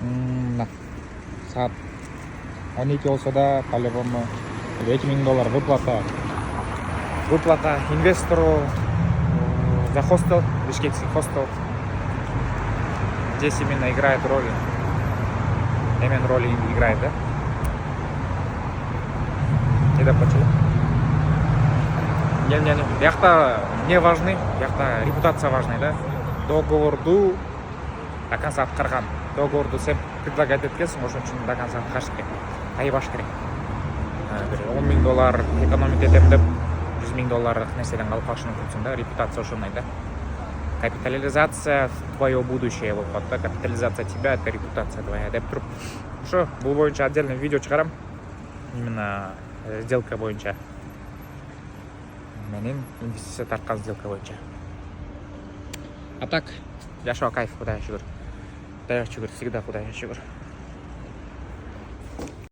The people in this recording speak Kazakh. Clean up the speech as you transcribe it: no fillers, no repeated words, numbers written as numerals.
Мына саат 12 болсо да по-любому $2000 выплата. Выплата инвестору за хостел, бишкекский хостел. Здесь именно играет роль. Именно роль играет, да? Не допочел. Не. Яхта не важный, яхта репутация важный, да? Договорду до конца аткарган. Договорду сен предлагать эткенсиң, ошон үчүн до конца аткарыш керек. Айбаш керек. $10,000 экономить этем деп $100,000 нерседен калып калышы мүмкүнсүң да. Репутация ошондой да. Капитализация в твое будущее болуп калат да. Капитализация тебя — это репутация твоя деп туруп. Ошо бул боюнча отдельный видео чыгарам. Именно сделка боюнча. Менин инвестиция тарткан сделка боюнча. А так, жашоо кайф, Кудайга шүгүр. Кудайга шүгүр, всегда Кудайга шүгүр.